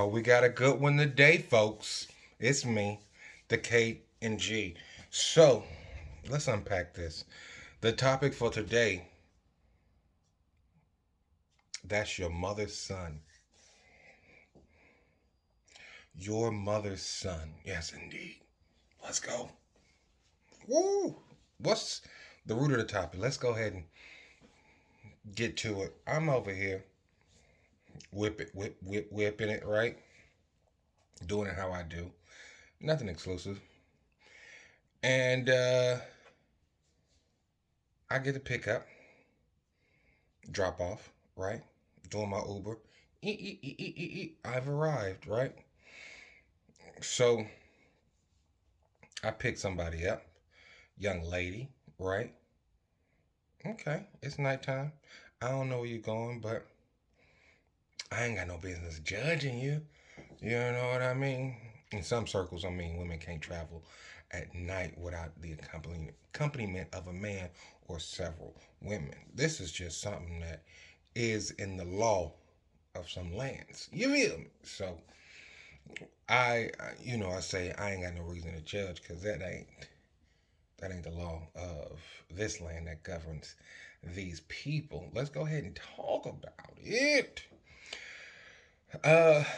Oh, we got a good one today, folks. It's me, the K and G. So, let's unpack this. The topic for today, that's your mother's son. Your mother's son. Yes, indeed. Let's go. Woo! What's the root of the topic? Let's go ahead and get to it. I'm over here whipping it, right? Doing it how I do. Nothing exclusive. And I get to pick up, drop off, right? Doing my Uber. I've arrived, right? So I pick somebody up, young lady, right? Okay, it's nighttime. I don't know where you're going, but I ain't got no business judging you. You know what I mean? In some circles, I mean, women can't travel at night without the accompaniment of a man or several women. This is just something that is in the law of some lands. You feel me? So I say I ain't got no reason to judge because that ain't the law of this land that governs these people. Let's go ahead and talk about it.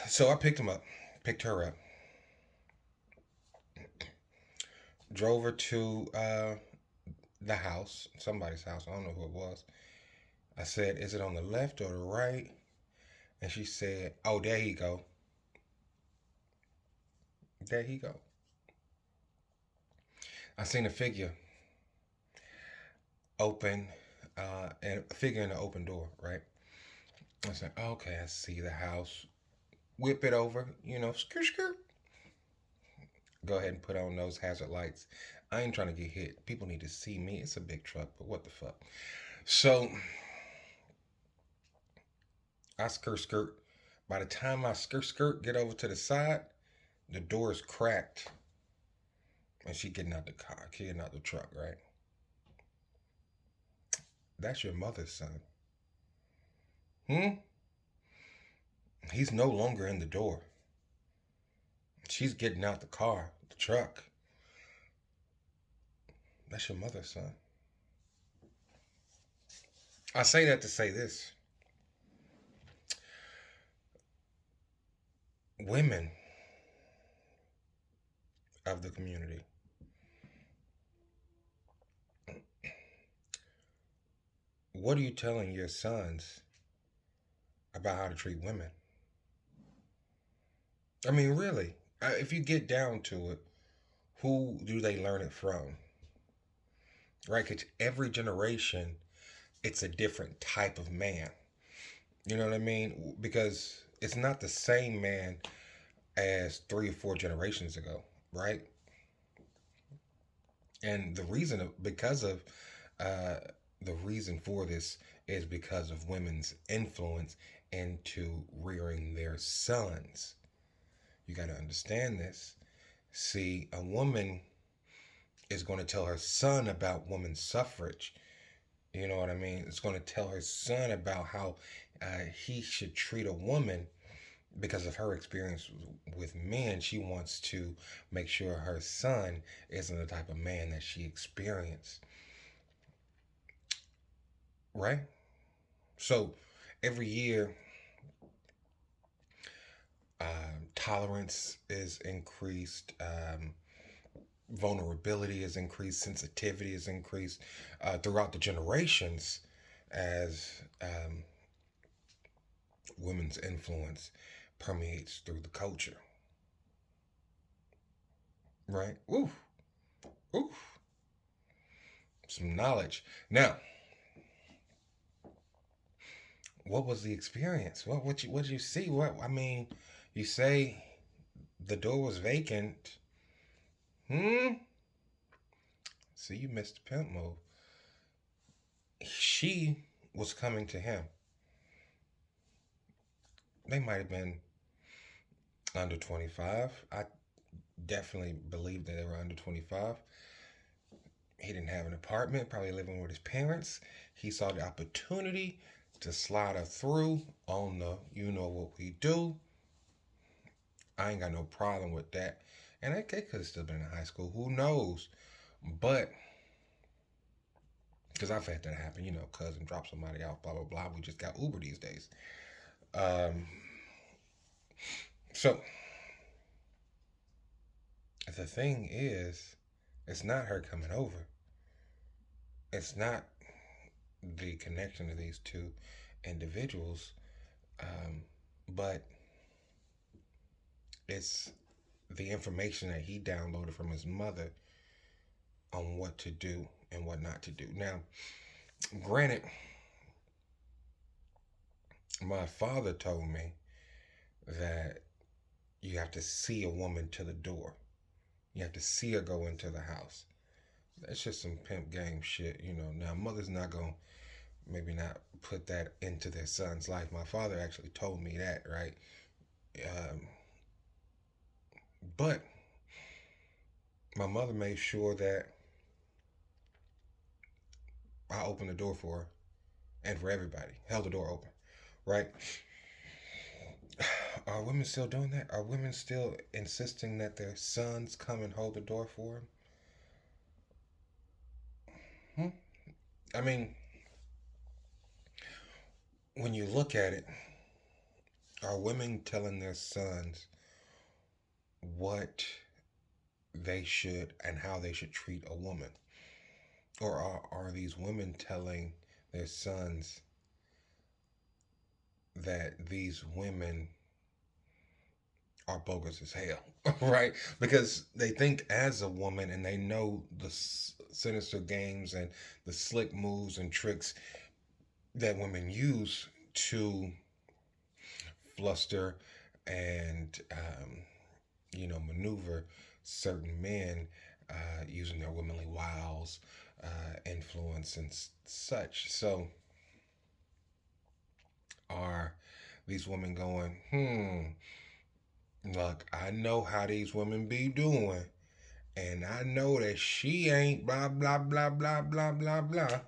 So I picked her up, drove her to the house, somebody's house. I don't know who it was. I said, "Is it on the left or the right?" And she said, "Oh, there he go. There he go." I seen a figure open, and a figure in an open door, right? I said, "Okay, I see the house. Whip it over, skirt, skirt. Go ahead and put on those hazard lights. I ain't trying to get hit. People need to see me. It's a big truck, but what the fuck?" So I skirt, skirt. By the time I skirt, skirt, get over to the side, the door is cracked, and she getting out the car, getting out the truck, right? That's your mother's son. Hmm? He's no longer in the door. She's getting out the car, the truck. That's your mother's son. I say that to say this. Women of the community, what are you telling your sons about how to treat women? I mean, really, if you get down to it, who do they learn it from? Right? Because every generation, it's a different type of man. You know what I mean? Because it's not the same man as 3 or 4 generations ago, right? And because of uh, the reason for this is because of women's influence into rearing their sons. You got to understand this. See, a woman is going to tell her son about women's suffrage. You know what I mean? It's going to tell her son about how he should treat a woman because of her experience with men. She wants to make sure her son isn't the type of man that she experienced, right? So every year, tolerance is increased, vulnerability is increased, sensitivity is increased throughout the generations as women's influence permeates through the culture, right? Oof, oof, some knowledge. Now, what was the experience? What you see? What I mean, you say the door was vacant. Hmm. See, you missed the pimp move. She was coming to him. They might have been under 25. I definitely believe that they were under 25. He didn't have an apartment, probably living with his parents. He saw the opportunity to slide her through on the you know what we do. I ain't got no problem with that. And they could have still been in high school. Who knows? But because I've had that happen, cousin drop somebody out, blah blah blah. We just got Uber these days. Um, so the thing is, it's not her coming over. It's not the connection of these two individuals, um, but it's the information that he downloaded from his mother on what to do and what not to do. Now, granted, my father told me that you have to see a woman to the door. You have to see her go into the house. That's just some pimp game shit. Now, mother's not going to maybe not put that into their son's life. My father actually told me that, right? Um, but my mother made sure that I opened the door for her and for everybody. Held the door open, right? Are women still doing that? Are women still insisting that their sons come and hold the door for them? Hmm? I mean, when you look at it, are women telling their sons what they should and how they should treat a woman? Or are these women telling their sons that these women are bogus as hell, right? Because they think as a woman and they know the sinister games and the slick moves and tricks that women use to fluster and maneuver certain men using their womanly wiles, influence, and such. So, are these women going, look, I know how these women be doing, and I know that she ain't blah, blah, blah, blah, blah, blah, blah,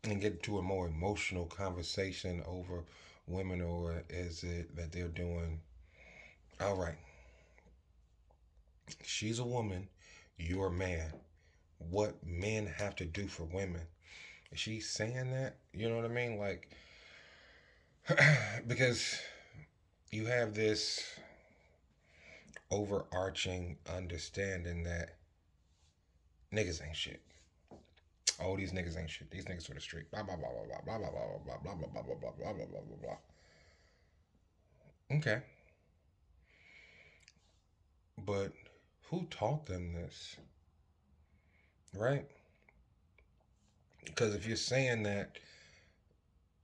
and get to a more emotional conversation over women, or is it that they're doing, all right, she's a woman, you're a man. What men have to do for women? Is she saying that? You know what I mean? Like, because you have this overarching understanding that niggas ain't shit. Oh, these niggas ain't shit. These niggas for the street. Blah blah blah blah blah blah blah blah blah blah blah blah blah blah blah blah blah blah blah. Okay, but who taught them this, right? Because if you're saying that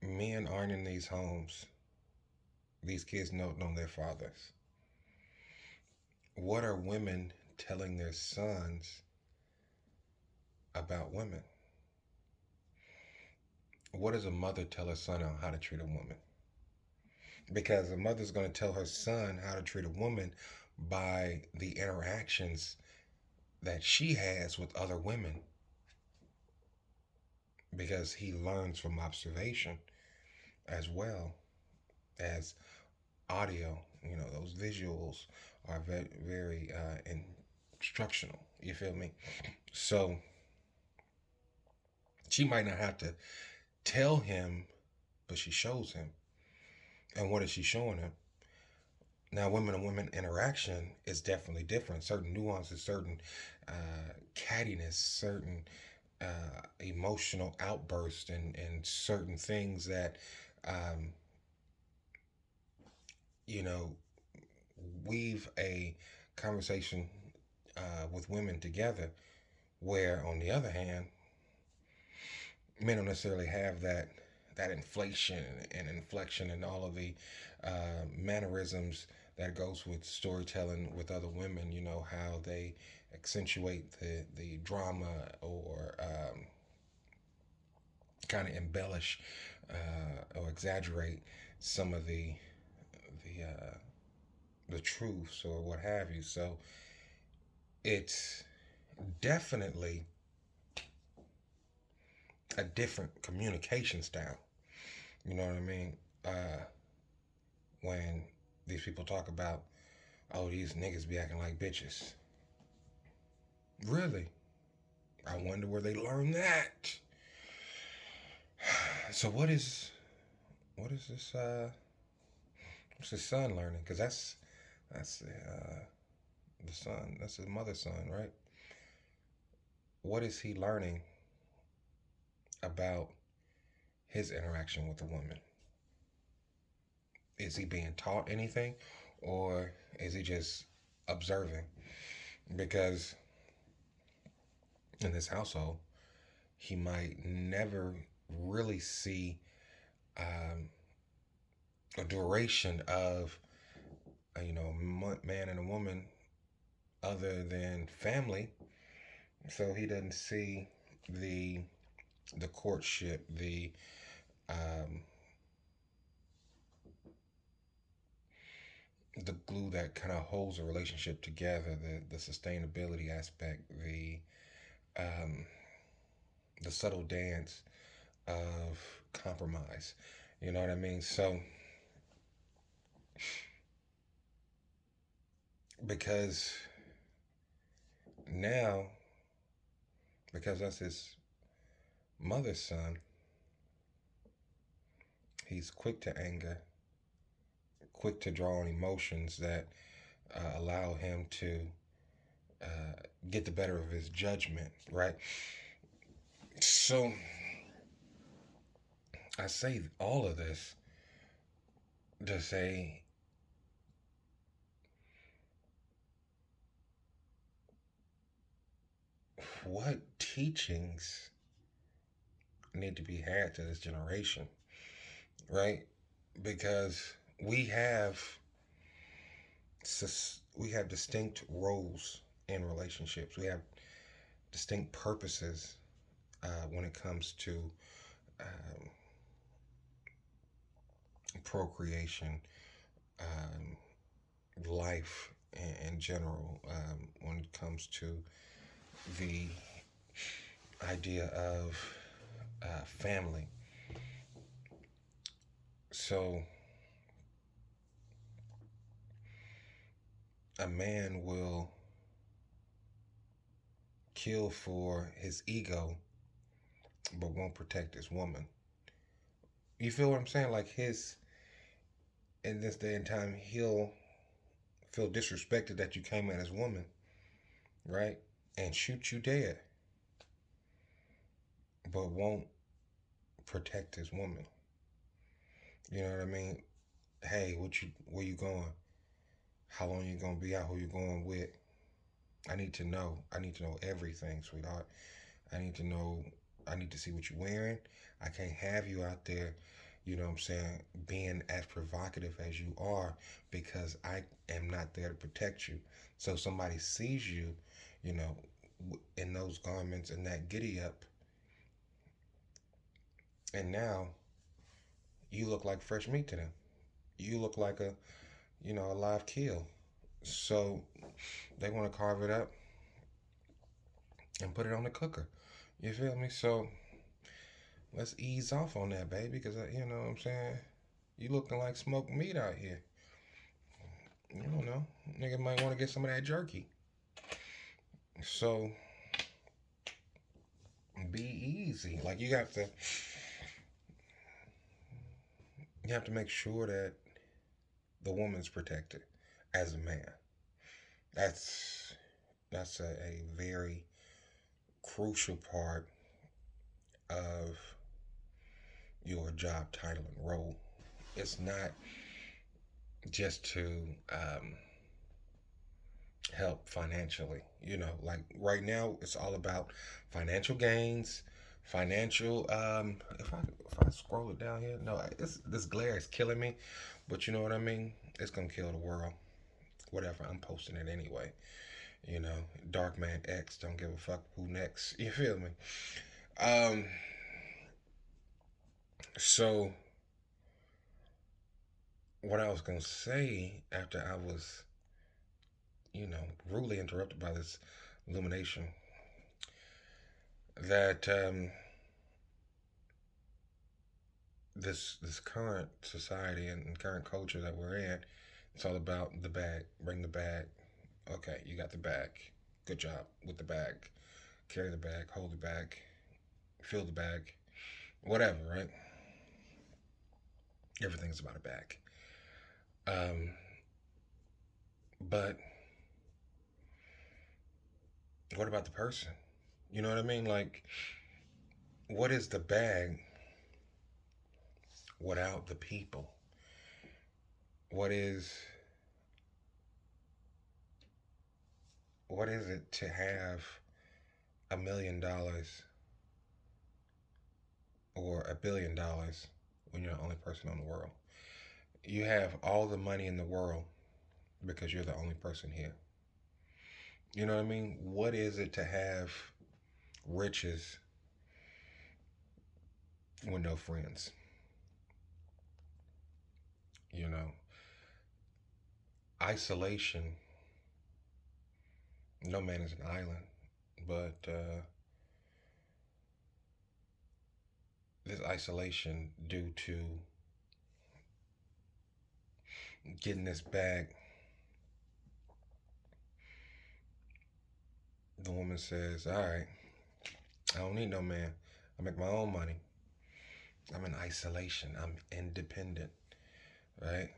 men aren't in these homes, these kids don't know their fathers. What are women telling their sons about women? What does a mother tell her son on how to treat a woman? Because a mother's going to tell her son how to treat a woman by the interactions that she has with other women, because he learns from observation as well as audio. Those visuals are very, very instructional. You feel me? So she might not have to tell him, but she shows him. And what is she showing him? Now, women and women interaction is definitely different. Certain nuances, certain cattiness, certain emotional outbursts, and certain things that, um, you know, weave a conversation with women together. Where, on the other hand, men don't necessarily have that inflation and inflection and all of the mannerisms that goes with storytelling with other women. How they accentuate the drama, or kind of embellish or exaggerate some of the uh, the truths or what have you. So it's definitely a different communication style. You know what I mean? When these people talk about, Oh, these niggas be acting like bitches. Really? I wonder where they learned that. So what is this what's his son learning? Because that's the son. That's his mother's son, right? What is he learning about his interaction with the woman? Is he being taught anything, or is he just observing? Because in this household, he might never really see um, a duration of man and a woman other than family. So he doesn't see the the courtship, um, the glue that kind of holds a relationship together, the sustainability aspect, um, the subtle dance of compromise. You know what I mean? So because now, because that's his mother's son, he's quick to anger, quick to draw on emotions that allow him to uh, get the better of his judgment, right? So I say all of this to say what teachings need to be had to this generation, right? Because we have we have distinct roles in relationships. We have distinct purposes when it comes to um, procreation, um, life in general. When it comes to the idea of family, so a man will kill for his ego but won't protect his woman. You feel what I'm saying? Like his in this day and time, he'll feel disrespected that you came at his woman, right? And shoot you dead, but won't protect his woman. You know what I mean? Hey, where you going? How long you gonna be out? Who you going with? I need to know. I need to know everything, sweetheart. I need to know. I need to see what you're wearing. I can't have you out there, you know what I'm saying, being as provocative as you are because I am not there to protect you. So somebody sees you, you know, in those garments and that giddy up, and now you look like fresh meat to them. You look like a live kill. So they want to carve it up and put it on the cooker. You feel me? So let's ease off on that, baby, because you know what I'm saying. You looking like smoked meat out here. You don't know. Nigga might want to get some of that jerky. So be easy. Like you have to make sure that the woman's protected as a man. That's that's a very crucial part of your job title and role. It's not just to help financially. You know, like right now, it's all about financial gains, financial. If I scroll it down here, no, this glare is killing me. But you know what I mean? It's gonna kill the world. Whatever. I'm posting it anyway. You know, Dark Man X. Don't give a fuck who next. You feel me? Um. So what I was gonna say after I was, rudely interrupted by this illumination that this current society and current culture that we're in, It's all about the bag. Bring the bag. Okay, you got the bag. Good job with the bag. Carry the bag, hold the bag, fill the bag, whatever, right? Everything's about a bag. Um, but what about the person? You know what I mean? Like, what is the bag without the people? What is what is it to have $1 million or $1 billion when you're the only person in the world? You have all the money in the world because you're the only person here. You know what I mean? What is it to have riches with no friends? You know, isolation. No man is an island, but this isolation due to getting this bag, the woman says, "All right, I don't need no man. I make my own money. I'm in isolation. I'm independent, right?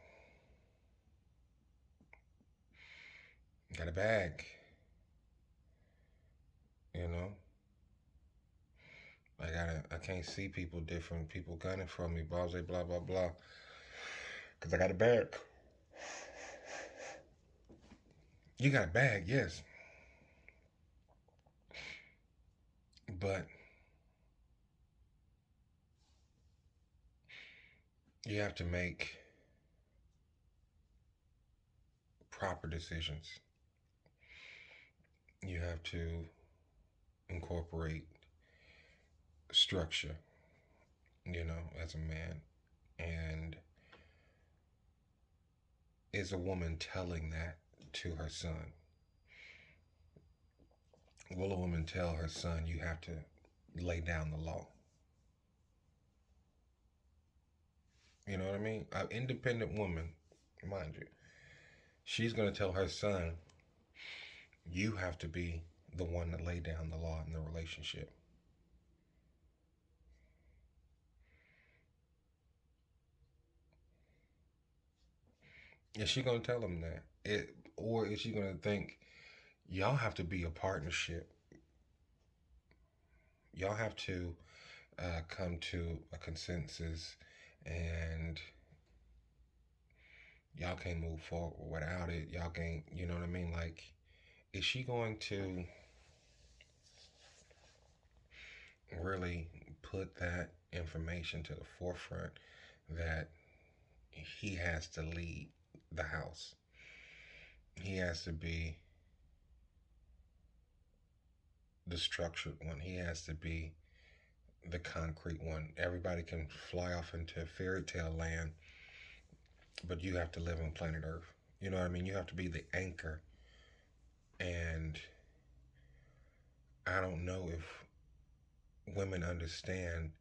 Got a bag, you know. I can't see people different. People gunning for me, blah blah blah blah, because I got a bag. You got a bag, yes, but you have to make proper decisions. You have to incorporate structure, as a man. And is a woman telling that to her son? Will a woman tell her son, you have to lay down the law? You know what I mean? An independent woman, mind you, she's going to tell her son, you have to be the one to lay down the law in the relationship. Is she going to tell him that? Or is she going to think, y'all have to be a partnership? Y'all have to come to a consensus, and y'all can't move forward without it. Y'all can't, you know what I mean? Like, is she going to really put that information to the forefront that he has to lead the house? He has to be the structured one. He has to be the concrete one. Everybody can fly off into fairy tale land, but you have to live on planet Earth. You know what I mean? You have to be the anchor. And I don't know if women understand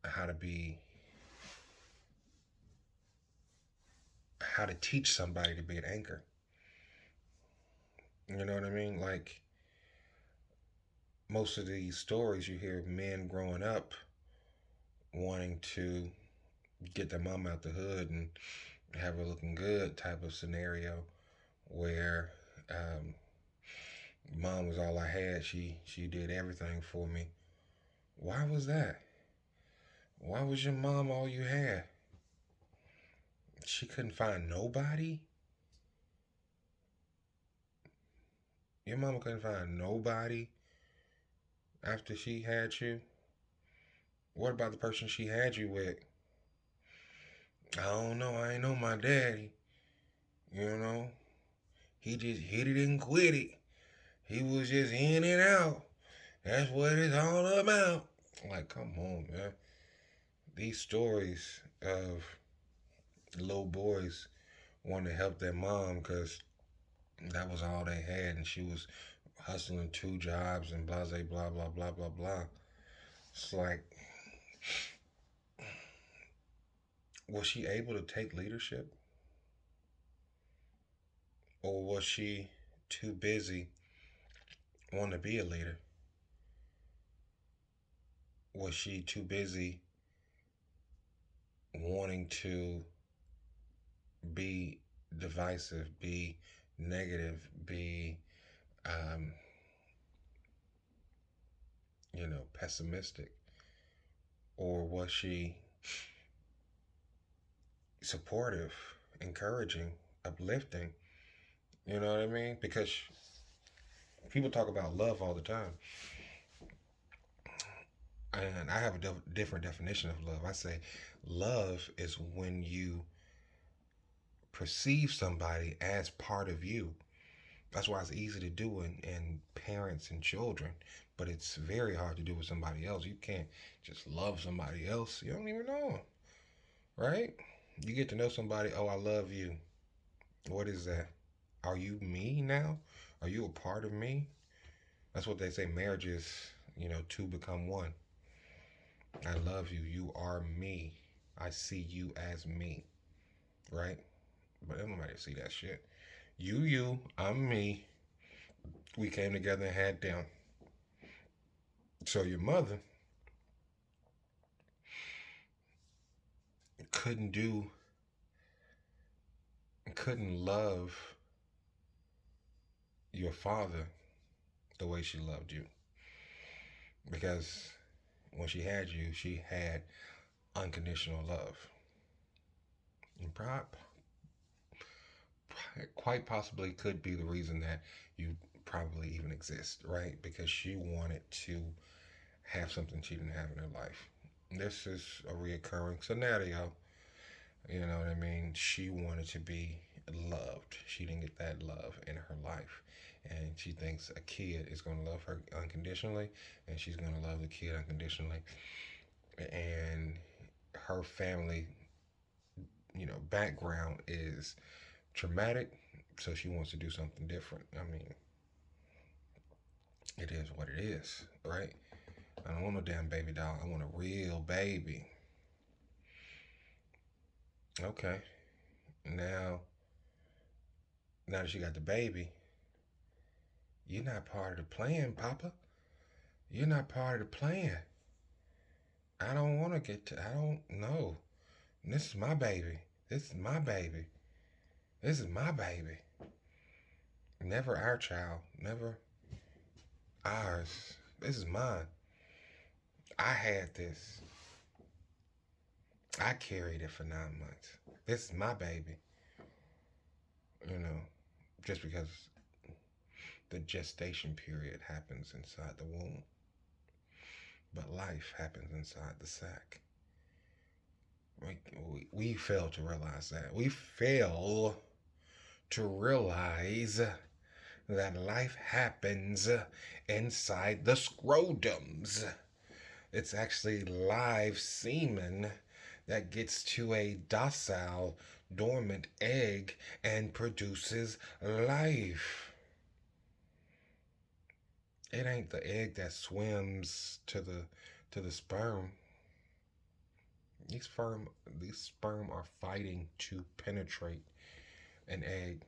how to be, how to teach somebody to be an anchor. You know what I mean? Like, most of these stories you hear of men growing up wanting to get their mom out the hood and have her looking good type of scenario where mom was all I had. She did everything for me. Why was that? Why was your mom all you had? She couldn't find nobody? Your mama couldn't find nobody after she had you? What about the person she had you with? I don't know. I ain't know my daddy. You know, he just hit it and quit it. He was just in and out. That's what it's all about. Like, come on, man. These stories of little boys wanting to help their mom because that was all they had, and she was hustling 2 jobs and blah, blah, blah, blah, blah, blah. It's like, Was she able to take leadership, or was she too busy wanting to be a leader? Was she too busy wanting to be divisive, be negative, be, um, pessimistic? Or was she supportive, encouraging, uplifting? You know what I mean? Because people talk about love all the time. And I have a different definition of love. I say love is when you perceive somebody as part of you. That's why it's easy to do in parents and children, but it's very hard to do with somebody else. You can't just love somebody else. You don't even know them, right? You get to know somebody, oh, I love you. What is that? Are you me now? Are you a part of me? That's what they say marriage is, two become one. I love you. You are me. I see you as me, right? But nobody see that shit. You, I'm me. We came together and had them. So your mother couldn't do, couldn't love your father the way she loved you. Because when she had you, she had unconditional love. And quite possibly could be the reason that you probably even exist, right? Because she wanted to have something she didn't have in her life. This is a reoccurring scenario. You know what I mean? She wanted to be loved. She didn't get that love in her life. And she thinks a kid is going to love her unconditionally, and she's going to love the kid unconditionally. And her family, background is traumatic, so she wants to do something different. I mean, it is what it is, right? I don't want no damn baby doll. I want a real baby. Okay. Now, now that she got the baby, you're not part of the plan, Papa. You're not part of the plan. I don't want to I don't know. This is my baby. This is my baby. This is my baby. Never our child. Never ours. This is mine. I had this. I carried it for 9 months. This is my baby. You know, just because the gestation period happens inside the womb, but life happens inside the sac. We fail to realize that. We fail to realize that life happens inside the scrotums. It's actually live semen that gets to a docile, dormant egg and produces life. It ain't the egg that swims to the sperm. These sperm are fighting to penetrate an egg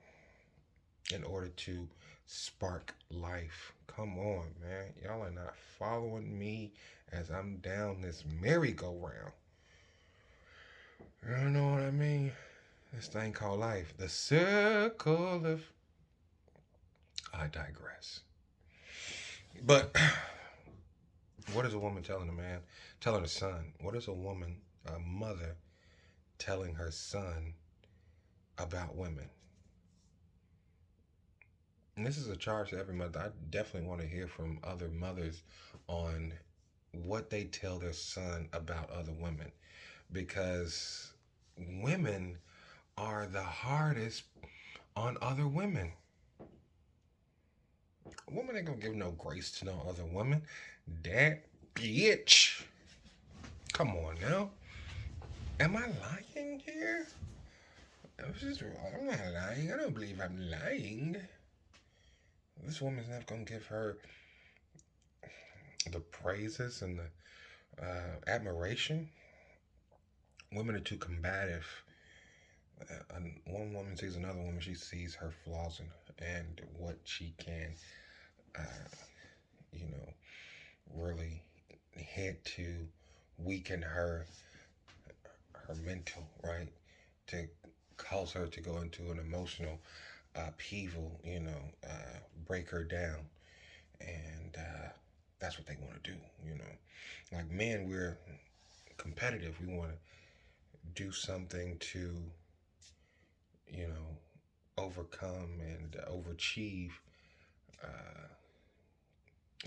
in order to spark life. Come on, man. Y'all are not following me as I'm down this merry-go-round. You know what I mean? This thing called life. The circle of. I digress. But what is a woman telling a man, telling her son? What is a mother, telling her son about women? And this is a charge to every mother. I definitely want to hear from other mothers on what they tell their son about other women, because women are the hardest on other women. A woman ain't gonna give no grace to no other woman. That bitch. Come on now. Am I lying here? I'm not lying. I don't believe I'm lying. This woman's not gonna give her the praises and the admiration Women are too combative. And one woman sees another woman, she sees her flaws and what she can, uh, you know, really hit to weaken her mental, right? To cause her to go into an emotional upheaval, break her down. And that's what they want to do. Like men, we're competitive. We want to do something to, you know, overcome and overachieve, uh,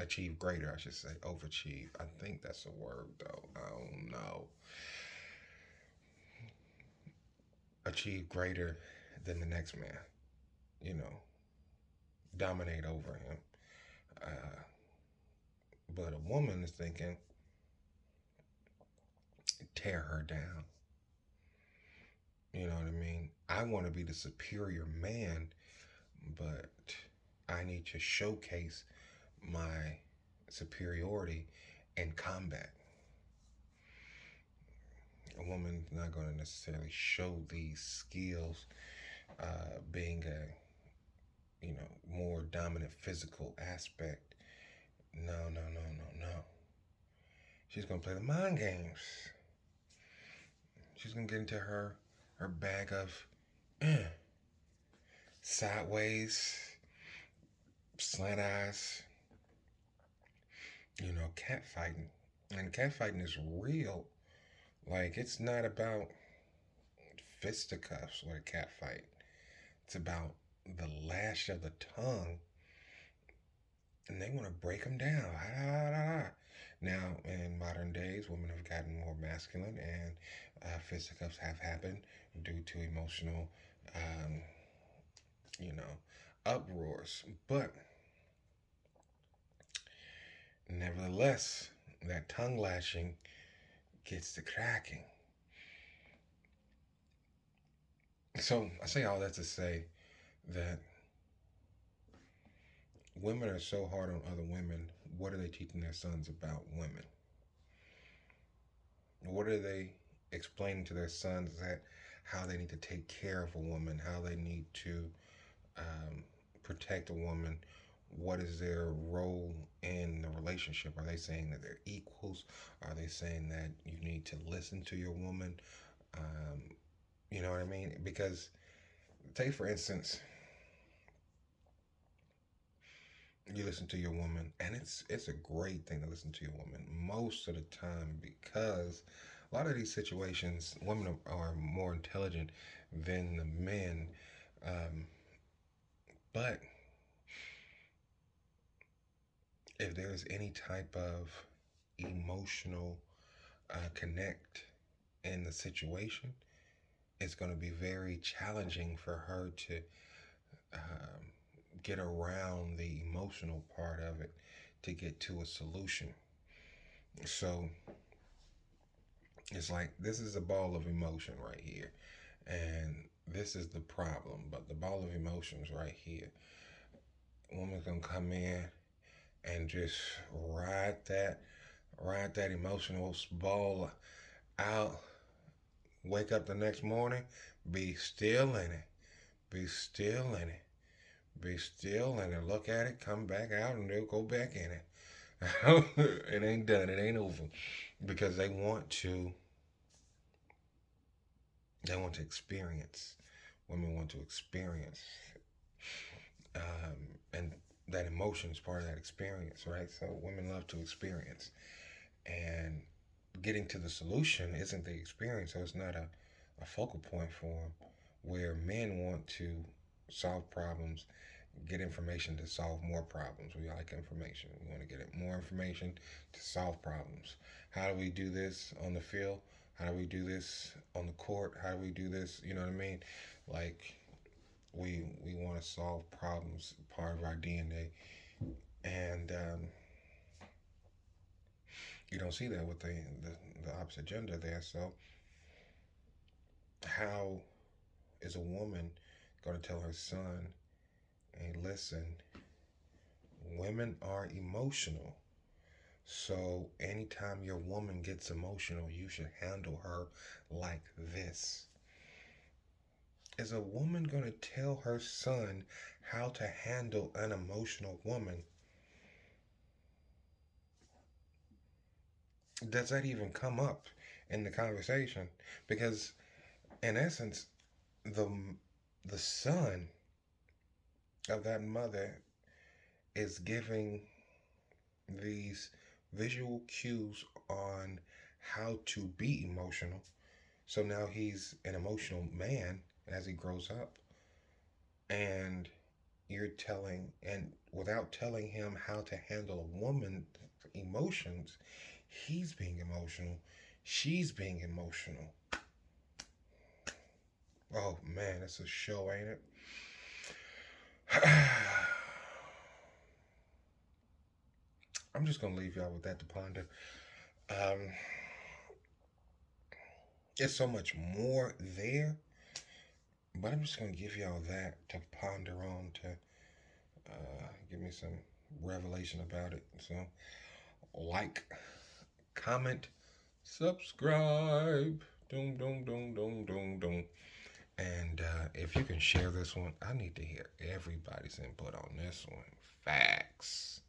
achieve greater, I should say. Overachieve. I think that's a word, though. I don't know. Achieve greater than the next man, you know, dominate over him. Uh, but a woman is thinking, tear her down. You know what I mean? I want to be the superior man, but I need to showcase my superiority in combat. A woman's not going to necessarily show these skills, being a more dominant physical aspect. No, no, no, no, no. She's going to play the mind games. She's going to get into her bag of eh, sideways, slant eyes, cat fighting. And cat fighting is real. Like, it's not about fisticuffs with a cat fight. It's about the lash of the tongue, and they want to break them down. Now, in modern days, women have gotten more masculine, and fisticuffs have happened due to emotional, um, you know, uproars. But nevertheless, that tongue lashing gets the cracking. So I say all that to say that women are so hard on other women. What are they teaching their sons about women? What are they explaining to their sons that how they need to take care of a woman, how they need to um, protect a woman? What is their role in the relationship? Are they saying that they're equals? Are they saying that you need to listen to your woman? Um, you know what I mean? Because, take for instance, you listen to your woman, and it's a great thing to listen to your woman most of the time, because a lot of these situations, women are more intelligent than the men. Um, but if there's any type of emotional connect in the situation, it's going to be very challenging for her to um, get around the emotional part of it to get to a solution. So it's like this is a ball of emotion right here, and this is the problem. But the ball of emotions right here, a woman's gonna come in and just ride that, ride that emotional ball out. Wake up the next morning, be still in it, be still in it, be still in it. Look at it, come back out, and they'll go back in it. It ain't done. It ain't over because they want to experience. Women want to experience, and that emotion is part of that experience, right? So women love to experience, and getting to the solution isn't the experience. So it's not a focal point for them. Where men want to solve problems, get information to solve more problems. We like information. We want to get more information to solve problems. How do we do this on the field? How do we do this on the court? How do we do this? You know what I mean? Like we want to solve problems, part of our DNA, and you don't see that with the opposite gender there. So how is a woman going to tell her son, "Hey, listen, women are emotional. So anytime your woman gets emotional, you should handle her like this. Is a woman going to tell her son how to handle an emotional woman? Does that even come up in the conversation? Because in essence, the the son of that mother is giving these visual cues on how to be emotional. So now he's an emotional man as he grows up, and you're telling, and without telling him how to handle a woman's emotions, he's being emotional, she's being emotional. Oh man, it's a show, ain't it? I'm just gonna leave y'all with that to ponder. Um, there's so much more there, but I'm just gonna give y'all that to ponder on, to give me some revelation about it. So, like, comment, subscribe. Doom, doom, doom, doom, doom, doom. And if you can share this one, I need to hear everybody's input on this one. Facts.